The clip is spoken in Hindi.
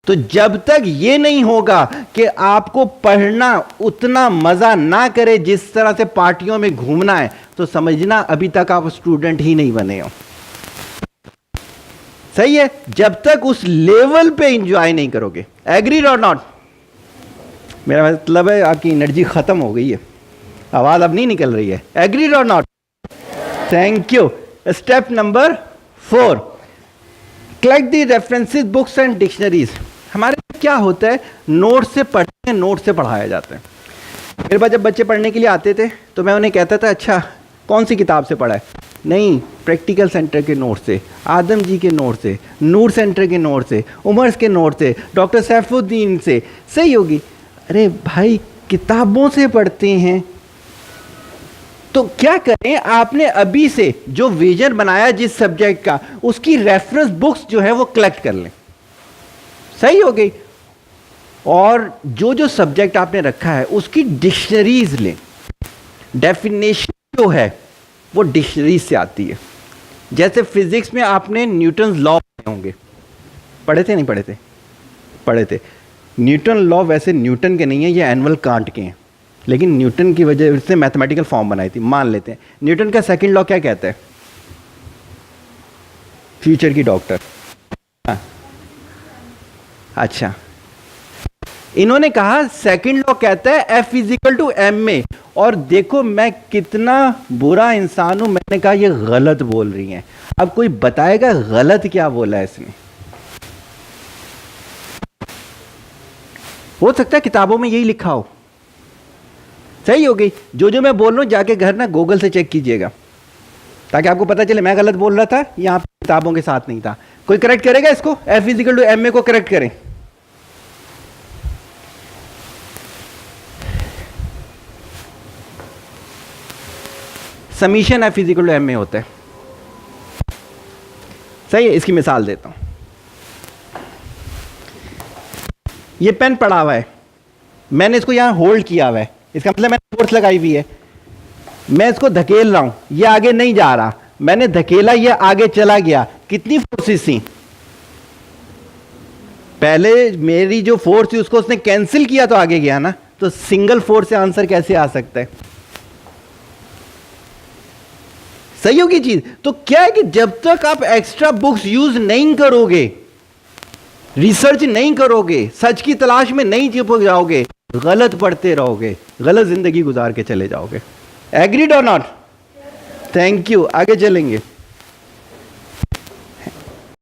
तो जब तक ये नहीं होगा कि आपको पढ़ना उतना मजा ना करे जिस तरह से पार्टियों में घूमना है, तो समझना अभी तक आप स्टूडेंट ही नहीं बने हो। सही है? जब तक उस लेवल पे एंजॉय नहीं करोगे। एग्री और नॉट? मेरा मतलब है आपकी एनर्जी खत्म हो गई है, आवाज अब नहीं निकल रही है। एग्री और not? Thank you. Step number 4, collect the references, books and dictionaries. हमारे क्या होता है, नोट से पढ़ते हैं, नोट से पढ़ाया जाता है। मेरे पास जब बच्चे पढ़ने के लिए आते थे तो मैं उन्हें कहता था, अच्छा कौन सी किताब से पढ़ा है? नहीं, प्रैक्टिकल सेंटर के नोट से, आदम जी के नोट से, नूर सेंटर के नोट से, उमर्स के नोट से, डॉक्टर सैफुद्दीन से। सही होगी? अरे भाई, किताबों से पढ़ते हैं तो क्या करें, आपने अभी से जो विजन बनाया जिस सब्जेक्ट का, उसकी रेफरेंस बुक्स जो है वो कलेक्ट कर लें। सही हो गई? और जो जो सब्जेक्ट आपने रखा है उसकी डिक्शनरीज लें। डेफिनेशन जो है वो डिक्शनरीज से आती है। जैसे फिजिक्स में आपने न्यूटन लॉ पढ़े होंगे, पढ़े थे नहीं पढ़े थे? पढ़े थे। न्यूटन लॉ वैसे न्यूटन के नहीं है, ये एनुअल कांट के हैं, लेकिन न्यूटन की वजह से मैथमेटिकल फॉर्म बनाई थी। मान लेते हैं न्यूटन का सेकंड लॉ क्या कहता है? फ्यूचर की डॉक्टर। हाँ, अच्छा, इन्होंने कहा सेकंड लॉ कहता है F इजिकल टू एम में। और देखो मैं कितना बुरा इंसान हूं, मैंने कहा ये गलत बोल रही हैं। अब कोई बताएगा गलत क्या बोला है इसने? हो सकता है किताबों में यही लिखा हो। सही हो गई? जो जो मैं बोल रहा हूं जाके घर ना गूगल से चेक कीजिएगा, ताकि आपको पता चले मैं गलत बोल रहा था, यहां किताबों के साथ नहीं था। कोई करेक्ट करेगा इसको? F इजिकल टू एम में को करेक्ट करें। समीशन F इजिकल टू एम में होता है। सही है? इसकी मिसाल देता हूं। ये पेन पड़ा हुआ है, मैंने इसको यहां होल्ड किया हुआ है, इसका मतलब मैंने फोर्स लगाई हुई है। मैं इसको धकेल रहा हूं, ये आगे नहीं जा रहा, मैंने धकेला, ये आगे चला गया। कितनी फोर्सेस थी? पहले मेरी जो फोर्स थी उसको उसने कैंसिल किया तो आगे गया ना। तो सिंगल फोर्स से आंसर कैसे आ सकता है? सही होगी चीज? तो क्या है कि जब तक आप एक्स्ट्रा बुक्स यूज नहीं करोगे, रिसर्च नहीं करोगे, सच की तलाश में नहीं चिपक जाओगे, गलत पढ़ते रहोगे, गलत जिंदगी गुजार के चले जाओगे। एग्रीड और नॉट? Thank you. आगे चलेंगे।